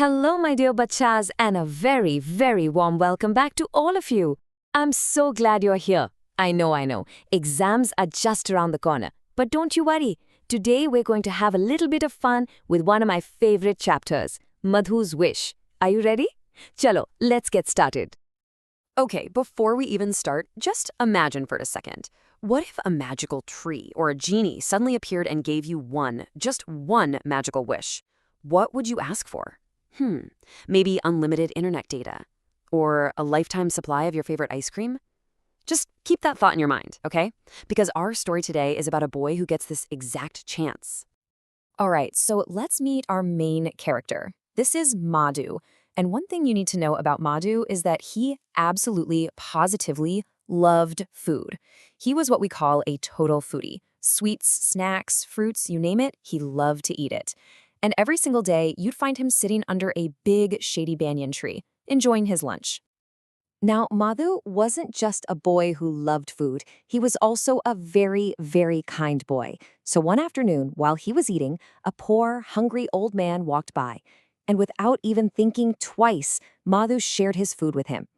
Hello, my dear bachas, and a very, very warm welcome back to all of you. I'm so glad you're here. I know. Exams are just around the corner. But don't you worry. Today we're going to have a little bit of fun with one of my favorite chapters, Madhu's Wish. Are you ready? Chalo, let's get started. Okay, before we even start, just imagine for a second. What if a magical tree or a genie suddenly appeared and gave you just one magical wish? What would you ask for? Maybe unlimited internet data? Or a lifetime supply of your favorite ice cream? Just keep that thought in your mind, okay? Because our story today is about a boy who gets this exact chance. All right, so let's meet our main character. This is Madhu. And one thing you need to know about Madhu is that he absolutely, positively loved food. He was what we call a total foodie. Sweets, snacks, fruits, you name it, he loved to eat it. And every single day, you'd find him sitting under a big, shady banyan tree, enjoying his lunch. Now, Madhu wasn't just a boy who loved food. He was also a very, very kind boy. So one afternoon, while he was eating, a poor, hungry old man walked by. And without even thinking twice, Madhu shared his food with him.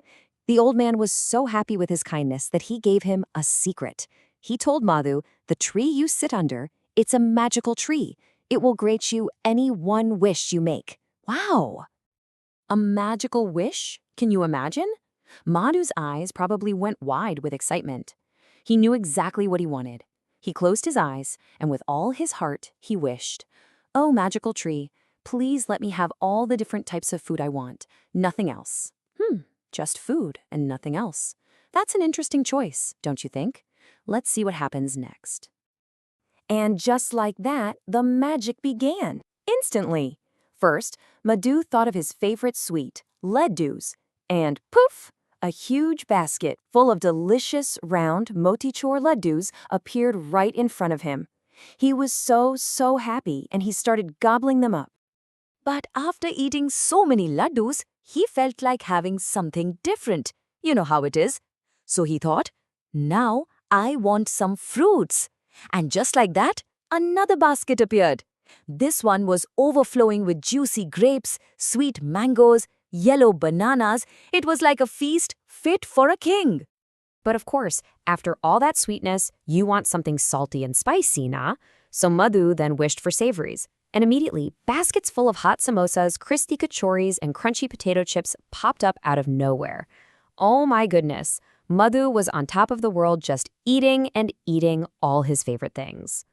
The old man was so happy with his kindness that he gave him a secret. He told Madhu, "The tree you sit under, it's a magical tree. It will grant you any one wish you make." Wow! A magical wish? Can you imagine? Madhu's eyes probably went wide with excitement. He knew exactly what he wanted. He closed his eyes, and with all his heart, he wished, "Oh, magical tree, please let me have all the different types of food I want. Nothing else." Just food and nothing else. That's an interesting choice, don't you think? Let's see what happens next. And just like that, the magic began. Instantly. First, Madhu thought of his favorite sweet, Ladoos, and poof! A huge basket full of delicious, round, motichur Ladoos appeared right in front of him. He was so happy, and he started gobbling them up. But after eating so many Ladoos, he felt like having something different. You know how it is. So he thought, now I want some fruits. And just like that, another basket appeared. This one was overflowing with juicy grapes, sweet mangoes, yellow bananas. It was like a feast fit for a king. But of course, after all that sweetness, you want something salty and spicy, nah? So Madhu then wished for Savouries. And immediately, baskets full of hot samosas, crispy kachoris, and crunchy potato chips popped up out of nowhere. Oh my goodness, Madhu was on top of the world just eating and eating all his favorite things.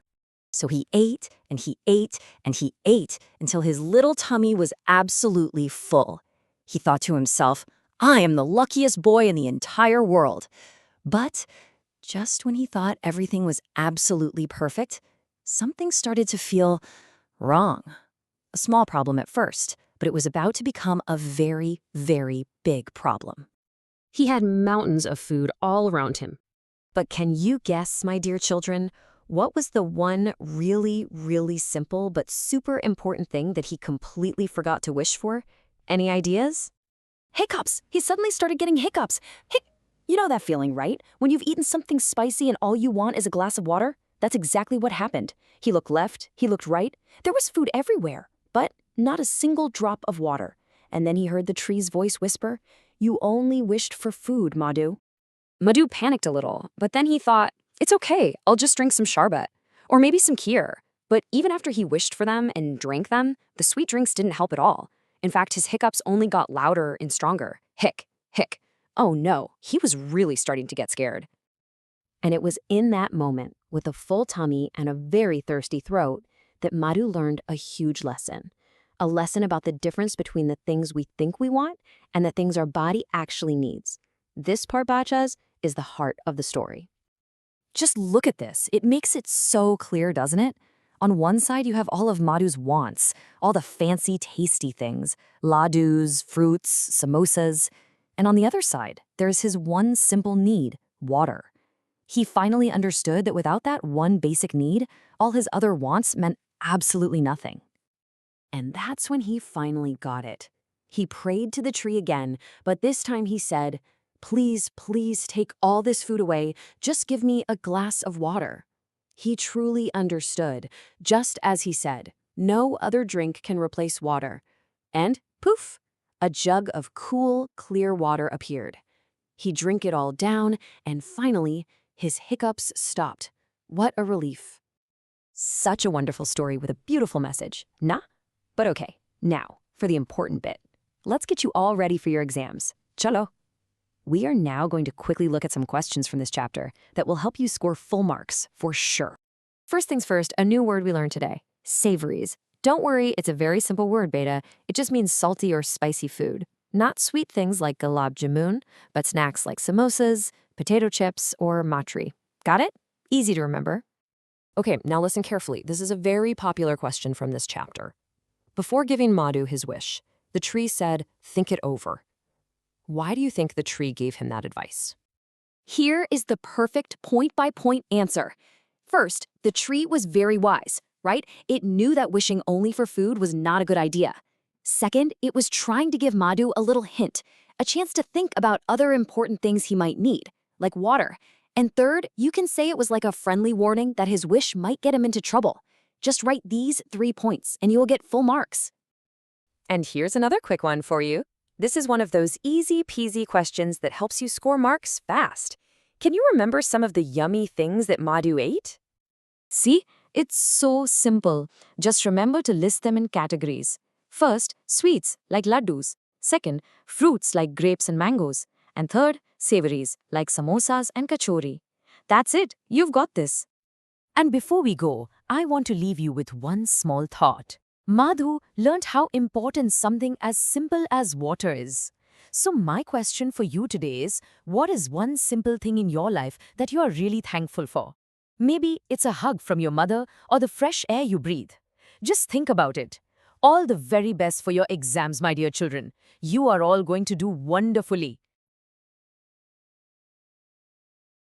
So he ate, and he ate, and he ate until his little tummy was absolutely full. He thought to himself, I am the luckiest boy in the entire world. But just when he thought everything was absolutely perfect, something started to feel wrong. A small problem at first, but it was about to become a very, very big problem. He had mountains of food all around him. But can you guess, my dear children, what was the one really, really simple but super important thing that he completely forgot to wish for? Any ideas? Hiccups! He suddenly started getting hiccups. You know that feeling, right? When you've eaten something spicy and all you want is a glass of water? That's exactly what happened. He looked left, he looked right. There was food everywhere, but not a single drop of water. And then he heard the tree's voice whisper, "You only wished for food, Madhu." Madhu panicked a little, but then he thought, it's okay, I'll just drink some sharbat. Or maybe some kheer. But even after he wished for them and drank them, the sweet drinks didn't help at all. In fact, his hiccups only got louder and stronger. Hic, hic. Oh no, he was really starting to get scared. And it was in that moment, with a full tummy and a very thirsty throat, that Madhu learned a huge lesson. A lesson about the difference between the things we think we want and the things our body actually needs. This part, bachas, is the heart of the story. Just look at this. It makes it so clear, doesn't it? On one side, you have all of Madhu's wants, all the fancy, tasty things, ladoos, fruits, samosas. And on the other side, there's his one simple need, water. He finally understood that without that one basic need, all his other wants meant absolutely nothing. And that's when he finally got it. He prayed to the tree again, but this time he said, "Please, please take all this food away. Just give me a glass of water." He truly understood. Just as he said, no other drink can replace water. And Poof! A jug of cool, clear water appeared. He drank it all down, and finally, his hiccups stopped. What a relief. Such a wonderful story with a beautiful message, nah? But okay, now, for the important bit. Let's get you all ready for your exams. Chalo! We are now going to quickly look at some questions from this chapter that will help you score full marks, for sure. First things first, a new word we learned today, savouries. Don't worry, it's a very simple word, Beta. It just means salty or spicy food. Not sweet things like gulab jamun, but snacks like samosas, potato chips, or matri. Got it? Easy to remember. Okay, now listen carefully. This is a very popular question from this chapter. Before giving Madhu his wish, the tree said, think it over. Why do you think the tree gave him that advice? Here is the perfect point-by-point answer. First, the tree was very wise, right? It knew that wishing only for food was not a good idea. Second, it was trying to give Madhu a little hint, a chance to think about other important things he might need, like water. And third, you can say it was like a friendly warning that his wish might get him into trouble. Just write these 3 points and you will get full marks. And here's another quick one for you. This is one of those easy-peasy questions that helps you score marks fast. Can you remember some of the yummy things that Madhu ate? See, it's so simple. Just remember to list them in categories. First, sweets like Ladoos. Second, fruits like grapes and mangoes. And third, savouries like samosas and kachori. That's it. You've got this. And before we go, I want to leave you with one small thought. Madhu learned how important something as simple as water is. So my question for you today is, what is one simple thing in your life that you are really thankful for? Maybe it's a hug from your mother or the fresh air you breathe. Just think about it. All the very best for your exams, my dear children. You are all going to do wonderfully.